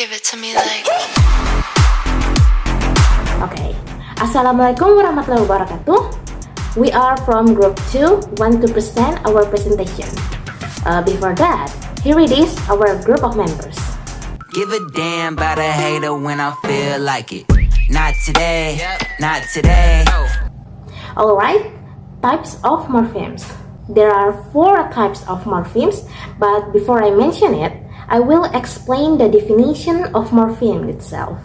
Give it to me like. Okay. Assalamualaikum warahmatullahi wabarakatuh. We are from group 2, want to present our presentation. Before that, here it is our group of members. Give a damn about a hater when I feel like it. Not today, not today. Alright, types of morphemes. There are 4 types of morphemes, but before I mention it, I will explain the definition of morpheme itself.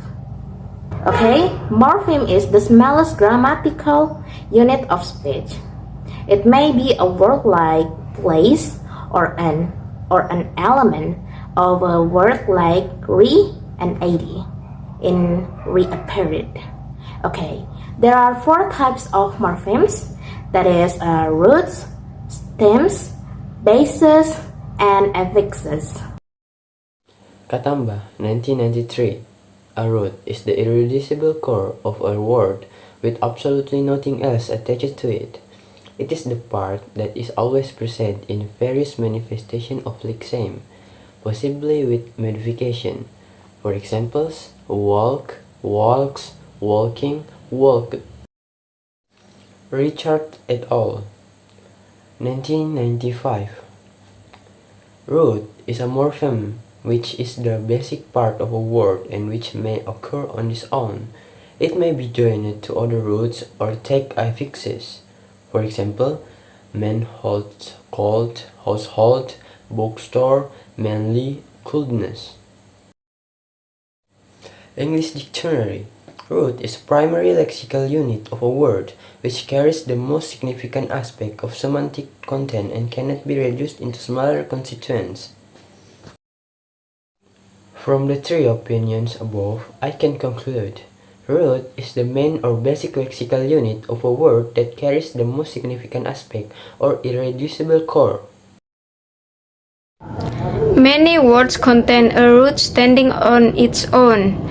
Okay, morpheme is the smallest grammatical unit of speech. It may be a word like place or an element of a word like re and ad in reappeared. Okay, there are 4 types of morphemes, that is roots, stems, bases, and affixes. Katamba, 1993. A root is the irreducible core of a word with absolutely nothing else attached to it. It is the part that is always present in various manifestations of like same, possibly with modification. For examples, walk, walks, walking, walked. Richard et al. 1995. Root is a morpheme which is the basic part of a word and which may occur on its own. It may be joined to other roots or take affixes. For example, manhood, cold, household, bookstore, manly, coldness. English dictionary. Root is primary lexical unit of a word which carries the most significant aspect of semantic content and cannot be reduced into smaller constituents. From the 3 opinions above, I can conclude root is the main or basic lexical unit of a word that carries the most significant aspect or irreducible core. Many words contain a root standing on its own.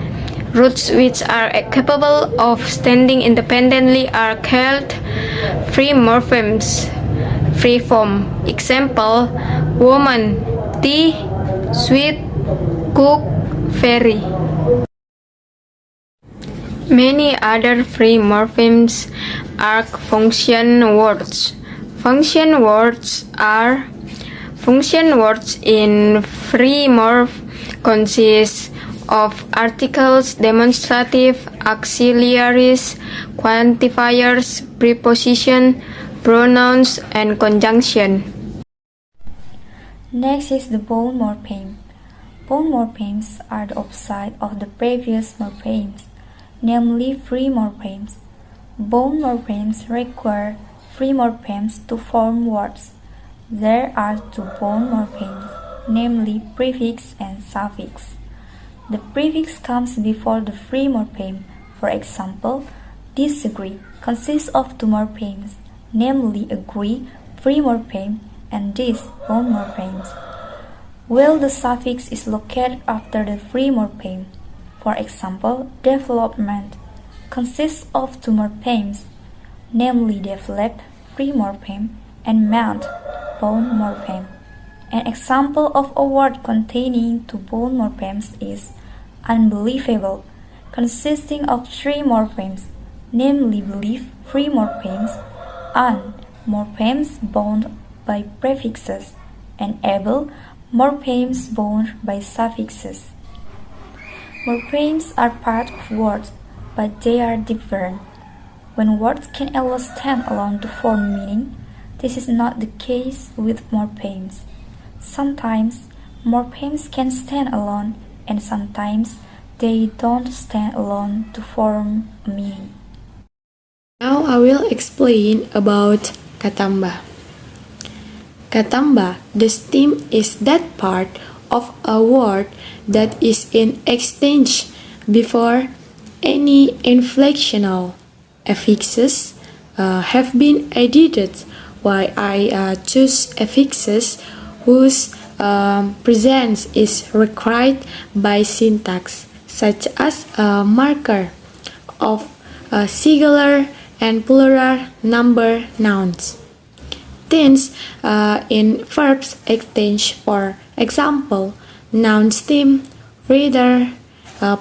Roots which are capable of standing independently are called free morphemes. Free form. Example: woman, tea, sweet, cook, ferry. Many other free morphemes are function words. Function words in free morph consist of articles, demonstrative, auxiliaries, quantifiers, preposition, pronouns, and conjunction. Next is the bone morpheme. Bone morphemes are the opposite of the previous morphemes, namely free morphemes. Bone morphemes require free morphemes to form words. There are 2 bone morphemes, namely prefix and suffix. The prefix comes before the free morpheme. For example, disagree consists of 2 morphemes, namely agree, free morpheme, and dis, bone morphemes, while the suffix is located after the free morpheme. For example, development consists of 2 morphemes, namely developed, free morpheme, and mount, bone morpheme. An example of a word containing 2 bone morphemes is unbelievable, consisting of 3 morphemes, namely believe, free morphemes, un, morphemes bound by prefixes, and able, morphemes bound by suffixes. Morphemes are part of words, but they are different. When words can always stand alone to form meaning, this is not the case with morphemes. Sometimes, morphemes can stand alone, and sometimes they don't stand alone to form a meaning. Now I will explain about katamba. Katamba, the stem is that part of a word that is in exchange before any inflectional affixes have been added, while I choose affixes whose presence is required by syntax, such as a marker of singular and plural number nouns. Tense in verbs exchange, for example, noun stem, reader,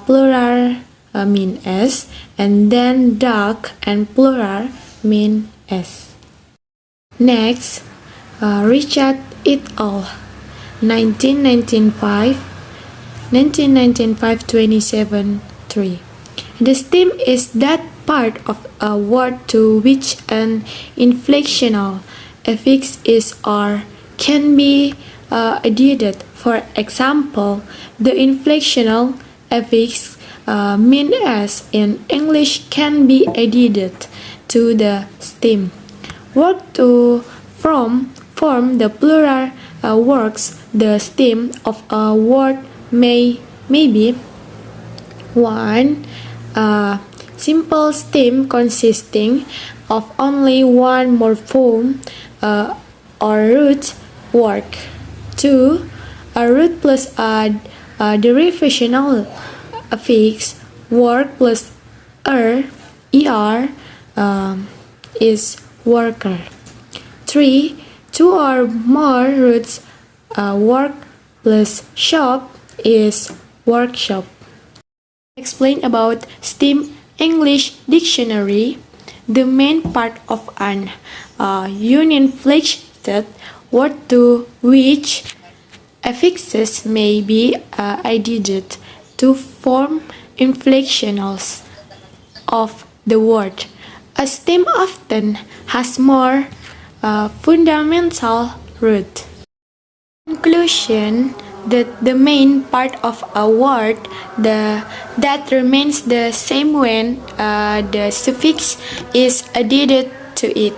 plural mean s, and then dog and plural mean s. Next, Richard et al. 1995, 27:3. The stem is that part of a word to which an inflectional affix is or can be added. For example, the inflectional affix mean as in English can be added to the stem. Work to form the plural works. The stem of a word may be 1. Simple stem consisting of only one morpheme or root word. 2. A root plus a derivational affix word plus er is worker. 3. 2 or more roots work plus shop is workshop. Explain about STEM English Dictionary. The main part of an uninflected word to which affixes may be added to form inflectionals of the word. A stem often has more fundamental root. Conclusion that the main part of a word that remains the same when the suffix is added to it.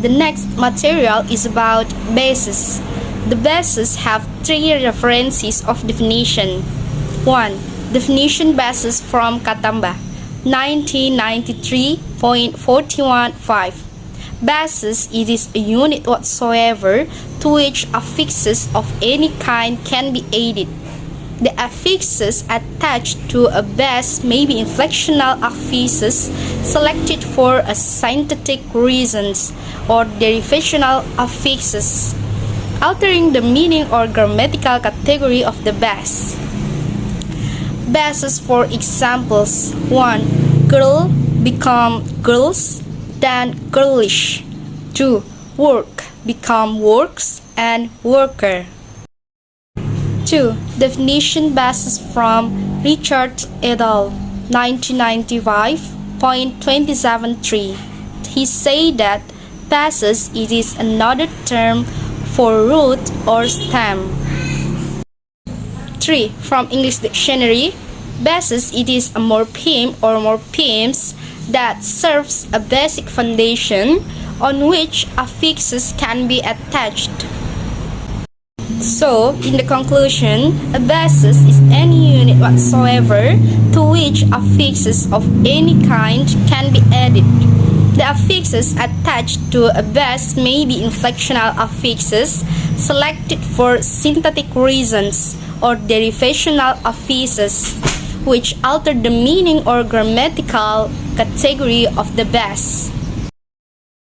The next material is about bases. The bases have three references of definition. 1. Definition basis from Katamba, 1993.415. Basis, it is a unit whatsoever to which affixes of any kind can be added. The affixes attached to a base may be inflectional affixes selected for a synthetic reasons or derivational affixes, altering the meaning or grammatical category of the base. Bases for examples: 1. Girl become girls, then girlish. 2. Work become works and worker. 2. Definition basis from Richard et al. 1995.273. He said that basis it is another term for root or stem. 3. From English Dictionary, basis it is a morpheme or morphemes that serves a basic foundation on which affixes can be attached. So, in the conclusion, a basis is any unit whatsoever to which affixes of any kind can be added. The affixes attached to a base may be inflectional affixes selected for synthetic reasons or derivational affixes, which alter the meaning or grammatical category of the base.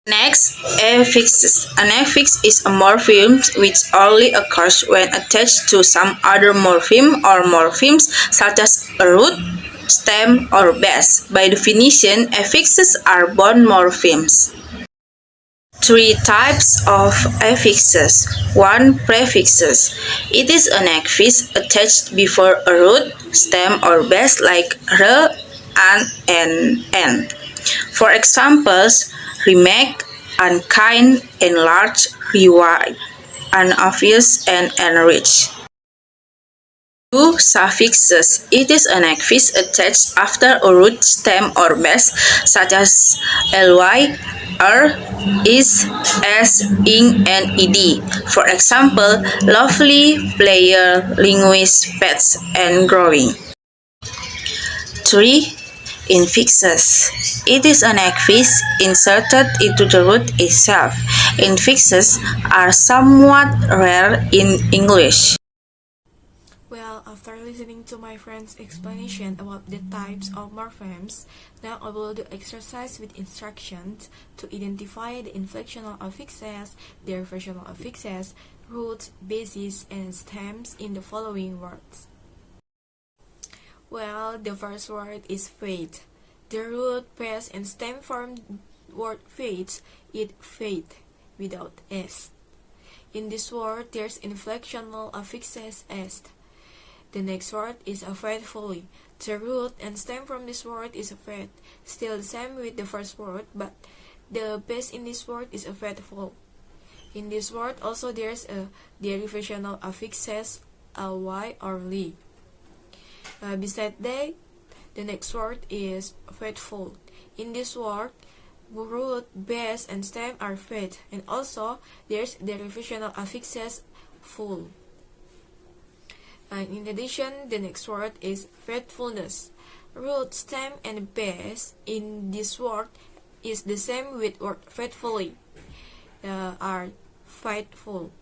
Next, affixes. An affix is a morpheme which only occurs when attached to some other morpheme or morphemes such as a root, stem, or base. By definition, affixes are bond morphemes. 3 types of affixes. 1. Prefixes. It is an affix attached before a root, stem, or base like r, and n. For examples, remake, unkind, enlarge, rewide, unobvious, and enrich. 2. Suffixes. It is an affix attached after a root, stem, or base such as ly, is, s, ing, and ed. For example, lovely, player, linguist, pets, and growing. 3. Infixes. It is an affix inserted into the root itself. Infixes are somewhat rare in English. Well, after listening to my friend's explanation about the types of morphemes, now I will do exercise with instructions to identify the inflectional affixes, their versional affixes, roots, bases, and stems in the following words. Well, the first word is fade. The root, base, and stem form word fades, it fade without s. In this word, there's inflectional affixes s. The next word is faithfully. The root and stem from this word is fed. Still the same with the first word, but the base in this word is faithful. In this word also there's a derivational affixes y or li. Beside that, the next word is faithful. In this word, root, base, and stem are fed, and also there's derivational affixes full. And in addition, the next word is faithfulness. Root, stem, and base in this word is the same with word faithfully, are faithful.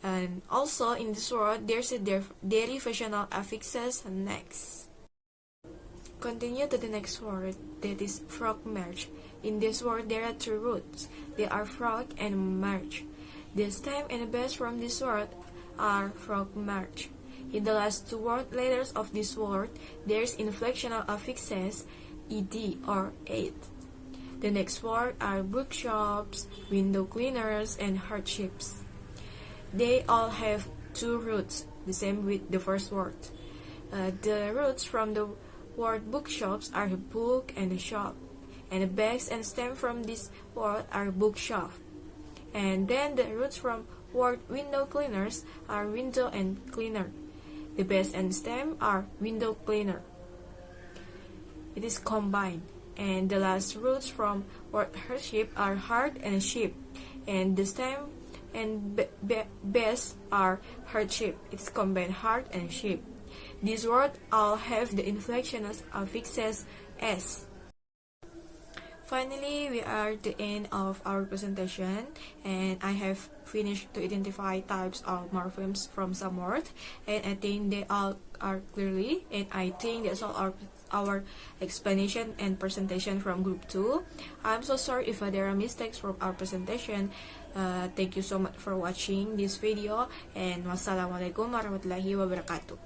And also in this word, there's a derivational affixes next. Continue to the next word, that is frog merge. In this word, there are two roots. They are frog and merge. The stem and base from this word are frog merge. In the last two word letters of this word, there's inflectional affixes ed or ed. The next word are bookshops, window cleaners, and hardships. They all have two roots, the same with the first word. The roots from the word bookshops are book and shop, and the base and stem from this word are bookshop. And then the roots from word window cleaners are window and cleaner. The base and stem are window cleaner. It is combined. And the last roots from word hardship are hard and ship. And the stem and base are hardship. It's combined hard and ship. These words all have the inflectional affixes s. Finally, we are at the end of our presentation, and I have finished to identify types of morphemes from some words, and I think they all are clearly, and I think that's all our explanation and presentation from group 2. I'm so sorry if there are mistakes from our presentation. Thank you so much for watching this video, and wassalamualaikum warahmatullahi wabarakatuh.